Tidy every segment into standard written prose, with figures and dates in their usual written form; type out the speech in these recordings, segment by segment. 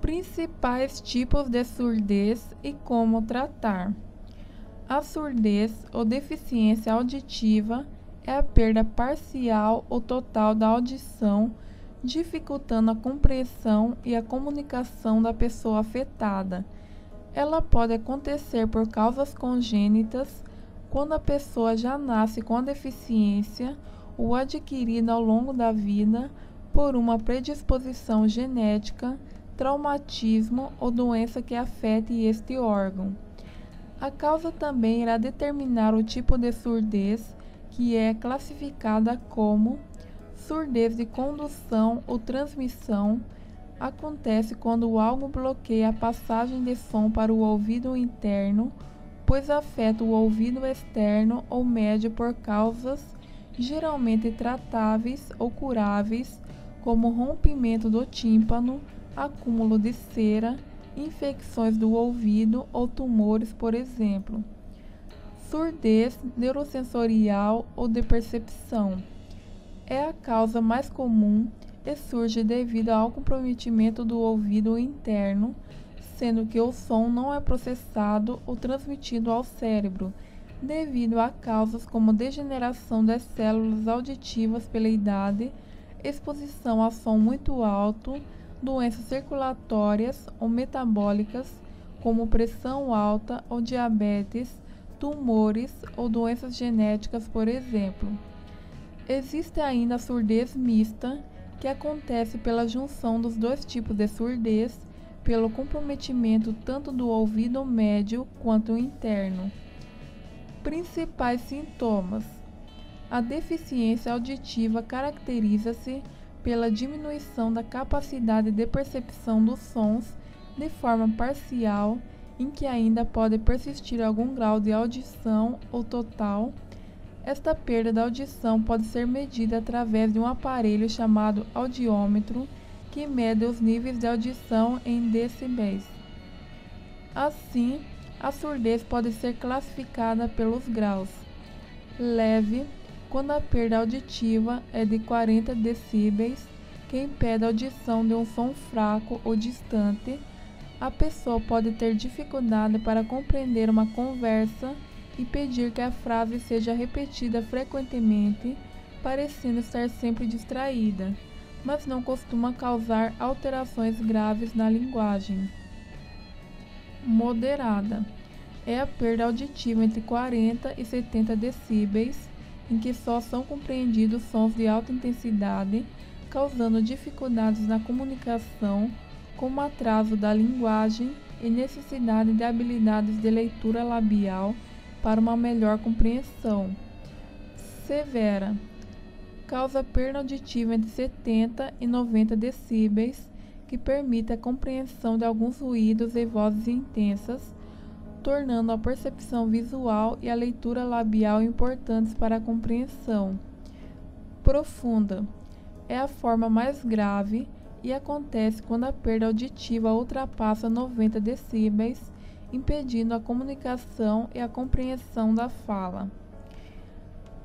Principais tipos de surdez e como tratar. A surdez ou deficiência auditiva é a perda parcial ou total da audição, dificultando a compreensão e a comunicação da pessoa afetada. Ela pode acontecer por causas congênitas, quando a pessoa já nasce com a deficiência ou adquirida ao longo da vida por uma predisposição genética, traumatismo ou doença que afete este órgão. A causa também irá determinar o tipo de surdez, que é classificada como surdez de condução ou transmissão. Acontece quando algo bloqueia a passagem de som para o ouvido interno, pois afeta o ouvido externo ou médio por causas geralmente tratáveis ou curáveis, como rompimento do tímpano, acúmulo de cera, infecções do ouvido ou tumores, por exemplo. Surdez neurosensorial ou de percepção é a causa mais comum e surge devido ao comprometimento do ouvido interno, sendo que o som não é processado ou transmitido ao cérebro, devido a causas como degeneração das células auditivas pela idade, exposição a som muito alto, doenças circulatórias ou metabólicas, como pressão alta ou diabetes, tumores ou doenças genéticas, por exemplo. Existe ainda a surdez mista, que acontece pela junção dos dois tipos de surdez, pelo comprometimento tanto do ouvido médio quanto interno. Principais sintomas: a deficiência auditiva caracteriza-se pela diminuição da capacidade de percepção dos sons de forma parcial, em que ainda pode persistir algum grau de audição ou total. Esta perda da audição pode ser medida através de um aparelho chamado audiômetro, que mede os níveis de audição em decibéis. Assim, a surdez pode ser classificada pelos graus: leve, quando a perda auditiva é de 40 decibéis, que impede a audição de um som fraco ou distante. A pessoa pode ter dificuldade para compreender uma conversa e pedir que a frase seja repetida frequentemente, parecendo estar sempre distraída, mas não costuma causar alterações graves na linguagem. Moderada é a perda auditiva entre 40 e 70 decibéis, em que só são compreendidos sons de alta intensidade, causando dificuldades na comunicação, como atraso da linguagem e necessidade de habilidades de leitura labial para uma melhor compreensão. Severa causa perda auditiva entre 70 e 90 decibéis, que permite a compreensão de alguns ruídos e vozes intensas, tornando a percepção visual e a leitura labial importantes para a compreensão. Profunda é a forma mais grave e acontece quando a perda auditiva ultrapassa 90 decibéis, impedindo a comunicação e a compreensão da fala.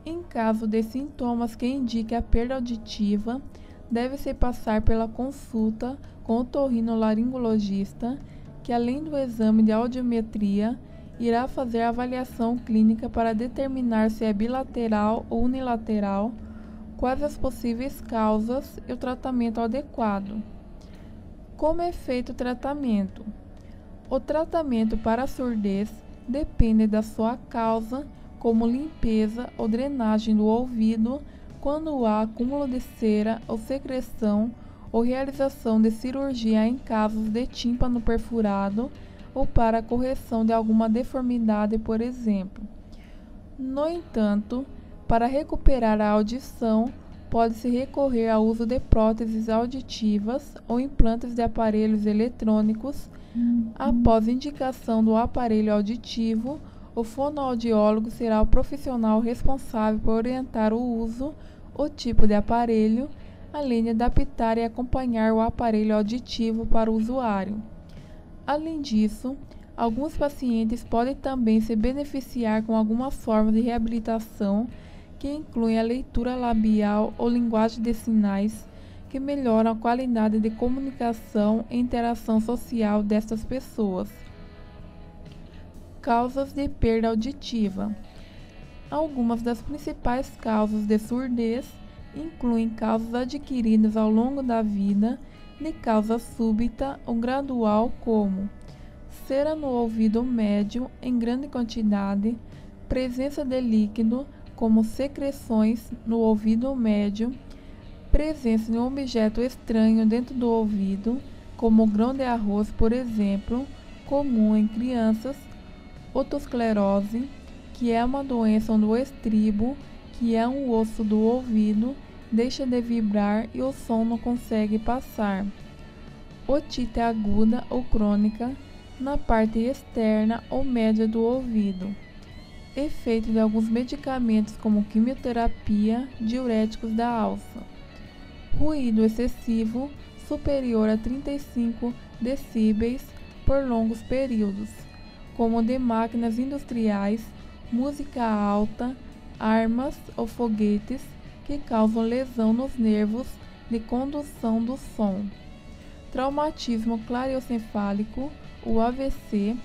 Em caso de sintomas que indiquem a perda auditiva, deve-se passar pela consulta com o otorrinolaringologista, que além do exame de audiometria, irá fazer a avaliação clínica para determinar se é bilateral ou unilateral, quais as possíveis causas e o tratamento adequado. Como é feito o tratamento? O tratamento para a surdez depende da sua causa, como limpeza ou drenagem do ouvido, quando há acúmulo de cera ou secreção, ou realização de cirurgia em casos de tímpano perfurado ou para a correção de alguma deformidade, por exemplo. No entanto, para recuperar a audição, pode-se recorrer ao uso de próteses auditivas ou implantes de aparelhos eletrônicos. Após indicação do aparelho auditivo, o fonoaudiólogo será o profissional responsável por orientar o uso, o tipo de aparelho, além de adaptar e acompanhar o aparelho auditivo para o usuário. Além disso, alguns pacientes podem também se beneficiar com algumas formas de reabilitação, que incluem a leitura labial ou linguagem de sinais, que melhoram a qualidade de comunicação e interação social destas pessoas. Causas de perda auditiva. Algumas das principais causas de surdez incluem causas adquiridas ao longo da vida, de causa súbita ou gradual, como cera no ouvido médio em grande quantidade, presença de líquido, como secreções no ouvido médio, presença de um objeto estranho dentro do ouvido, como grão de arroz, por exemplo, comum em crianças, otosclerose, que é uma doença onde o estribo, que é um osso do ouvido, deixa de vibrar e o som não consegue passar. Otite aguda ou crônica, na parte externa ou média do ouvido. Efeito de alguns medicamentos como quimioterapia, diuréticos da alça. Ruído excessivo, superior a 35 decíbeis por longos períodos, como de máquinas industriais, música alta, armas ou foguetes que causam lesão nos nervos de condução do som. Traumatismo clareocefálico, o AVC,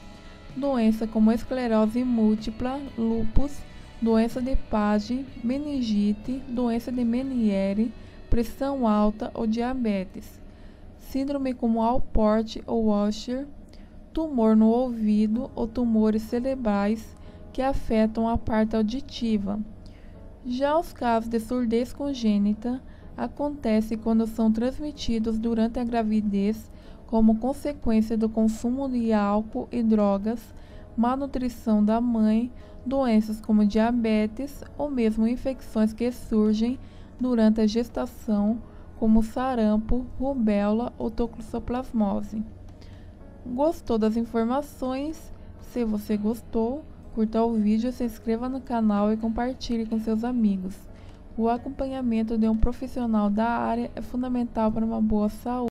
doença como esclerose múltipla, lúpus, doença de Page, meningite, doença de Meniere, pressão alta ou diabetes. Síndrome como Alport ou Usher, tumor no ouvido ou tumores cerebrais que afetam a parte auditiva. Já os casos de surdez congênita acontecem quando são transmitidos durante a gravidez como consequência do consumo de álcool e drogas, má nutrição da mãe, doenças como diabetes ou mesmo infecções que surgem durante a gestação, como sarampo, rubéola ou toxoplasmose. Gostou das informações? Se você gostou, curta o vídeo, se inscreva no canal e compartilhe com seus amigos. O acompanhamento de um profissional da área é fundamental para uma boa saúde.